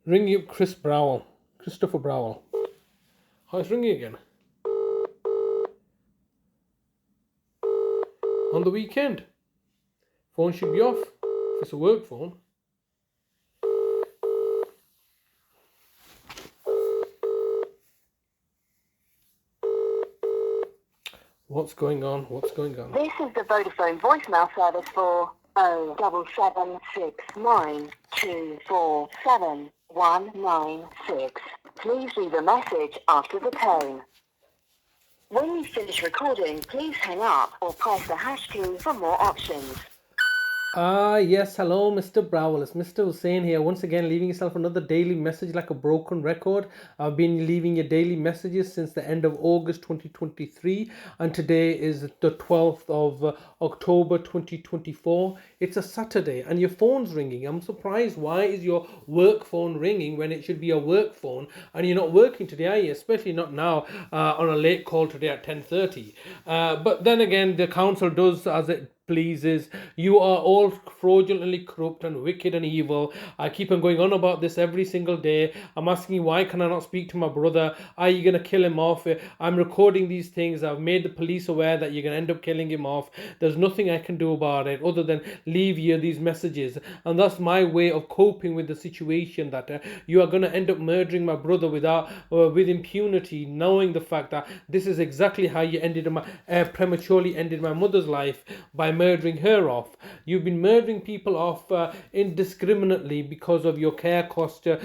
Ringing up Christopher Browell. Oh, it's ringing again. On the weekend. Phone should be off. If it's a work phone. What's going on? What's going on? This is the Vodafone voicemail service for 07769247196. Please leave a message after the tone. When you finish recording, please hang up or press the hash key for more options. Yes, hello, Mr. Browell. It's Mr. Hussain here. Once again, leaving yourself another daily message like a broken record. I've been leaving your daily messages since the end of August 2023, and today is the 12th of October 2024. It's a Saturday, and your phone's ringing. I'm surprised. Why is your work phone ringing when it should be a work phone? And you're not working today, are you? Especially not now on a late call today at 10:30. But then again, the council does as it pleases. You are all fraudulently corrupt and wicked and evil. I keep on going on about this every single day. I'm asking you, why can I not speak to my brother? Are you going to kill him off? I'm recording these things. I've made the police aware that you're going to end up killing him off. There's nothing I can do about it other than leave you these messages. And that's my way of coping with the situation, that you are going to end up murdering my brother with impunity, knowing the fact that this is exactly how you prematurely ended my mother's life, by murdering her off. You've been murdering people off indiscriminately because of your inability,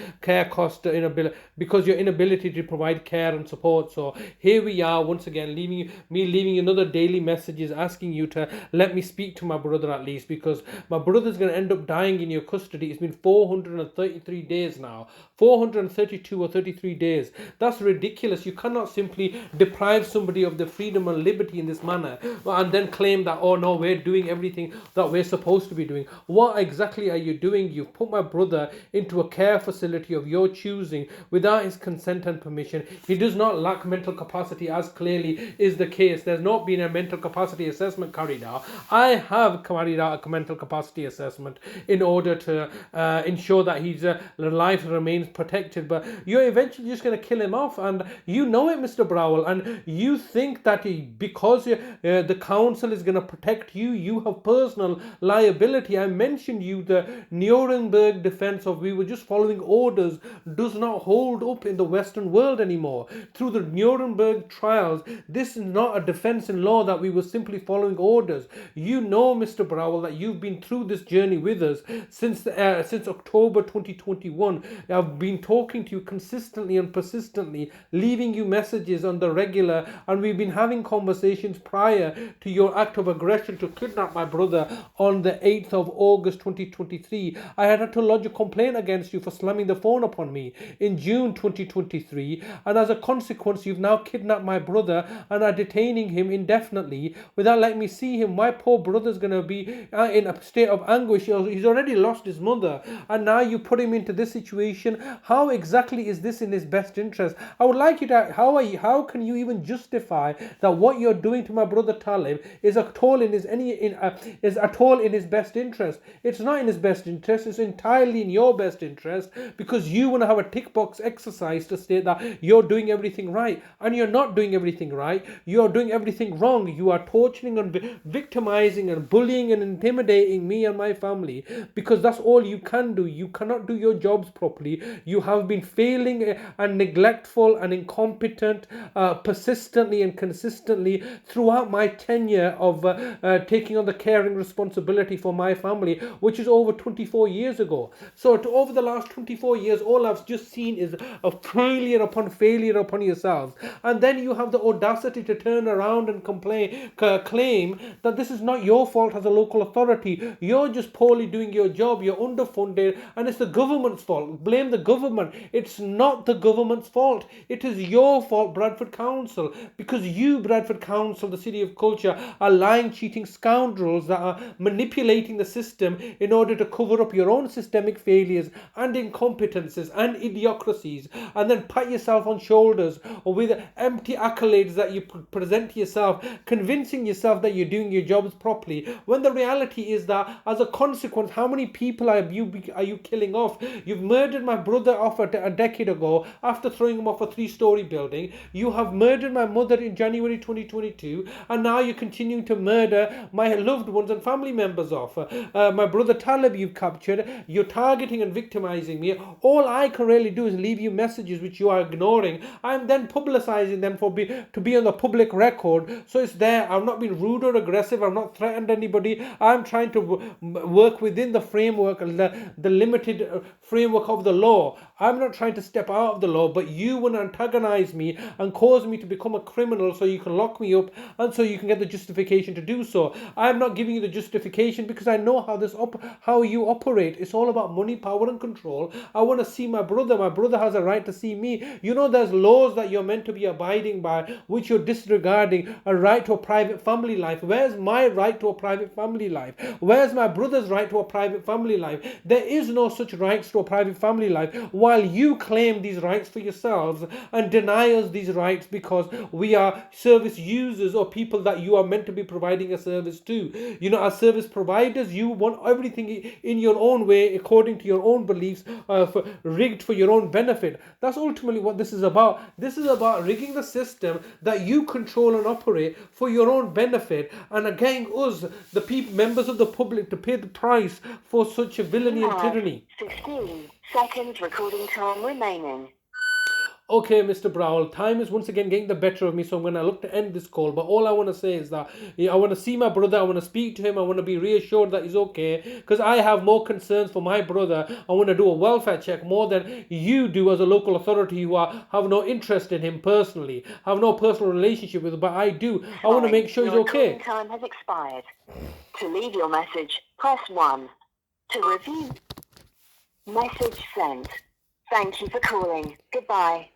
because your inability to provide care and support. So here we are once again, leaving another daily messages asking you to let me speak to my brother at least, because my brother's going to end up dying in your custody. It's been 433 days now, 432 or 33 days. That's ridiculous. You cannot simply deprive somebody of their freedom and liberty in this manner and then claim that, oh no, we're doing everything that we're supposed to be doing. What exactly are you doing? You've put my brother into a care facility of your choosing without his consent and permission. He does not lack mental capacity, as clearly is the case. There's not been a mental capacity assessment carried out. I have carried out a mental capacity assessment in order to ensure that his life remains protected, but you're eventually just going to kill him off, and you know it, Mr. Browell, and you think that because the council is going to protect you, you have personal liability. I mentioned you the Nuremberg defense of we were just following orders does not hold up in the Western world anymore. Through the Nuremberg trials, this is not a defense in law that we were simply following orders. You know, Mr. Browell, that you've been through this journey with us since October 2021. I've been talking to you consistently and persistently, leaving you messages on the regular, and we've been having conversations prior to your act of aggression to kidnap my brother on the 8th of August 2023. I had to lodge a complaint against you for slamming the phone upon me in June 2023, and as a consequence you've now kidnapped my brother and are detaining him indefinitely without letting me see him. My poor brother's going to be in a state of anguish. He's already lost his mother, and now you put him into this situation. How exactly is this in his best interest? I would like you to, how can you even justify that what you're doing to my brother Talib is at all in his best interest? It's not in his best interest. It's entirely in your best interest, because you want to have a tick box exercise to state that you're doing everything right, and you're not doing everything right. You are doing everything wrong. You are torturing and victimizing and bullying and intimidating me and my family, because that's all you can do. You cannot do your jobs properly. You have been failing and neglectful and incompetent persistently and consistently throughout my tenure of taking on the caring responsibility for my family, which is over 24 years ago. So over the last 24 years, all I've just seen is a failure upon yourselves. And then you have the audacity to turn around and claim that this is not your fault as a local authority. You're just poorly doing your job. You're underfunded, and it's the government's fault. Blame the government. It's not the government's fault. It is your fault, Bradford Council, because you, Bradford Council, the City of Culture, are lying, cheating, scoundrels that are manipulating the system in order to cover up your own systemic failures and incompetences and idiocracies, and then pat yourself on shoulders or with empty accolades that you present to yourself, convincing yourself that you're doing your jobs properly, when the reality is that as a consequence, how many people are you killing off? You've murdered my brother off a decade ago after throwing him off a 3-story building. You have murdered my mother in January 2022, and now you're continuing to murder my loved ones and family members off. My brother Talib you've captured. You're targeting and victimizing me. All I can really do is leave you messages which you are ignoring. I'm then publicizing them to be on the public record, so it's there. I've not been rude or aggressive. I've not threatened anybody. I'm trying to work within the framework, the limited framework of the law. I'm not trying to step out of the law, but you want to antagonize me and cause me to become a criminal so you can lock me up and so you can get the justification to do so. I'm not giving you the justification because I know how you operate. It's all about money, power and control. I want to see my brother. My brother has a right to see me. You know, there's laws that you're meant to be abiding by which you're disregarding. A right to a private family life. Where's my right to a private family life? Where's my brother's right to a private family life? There is no such rights to a private family life, while you claim these rights for yourselves and deny us these rights because we are service users or people that you are meant to be providing a service to. You know, as service providers, you want everything in your own way, according to your own beliefs, rigged for your own benefit. That's ultimately what this is about. This is about rigging the system that you control and operate for your own benefit, and getting us, the people, members of the public, to pay the price for such a villainy and tyranny. 15 seconds recording time remaining. Okay, Mr. Browell, time is once again getting the better of me, so I'm going to look to end this call. But all I want to say is that I want to see my brother, I want to speak to him, I want to be reassured that he's okay, because I have more concerns for my brother. I want to do a welfare check more than you do as a local authority who have no interest in him personally, have no personal relationship with him, but I do. I want to make sure he's okay. Your time has expired. To leave your message, press 1. To review, message sent. Thank you for calling. Goodbye.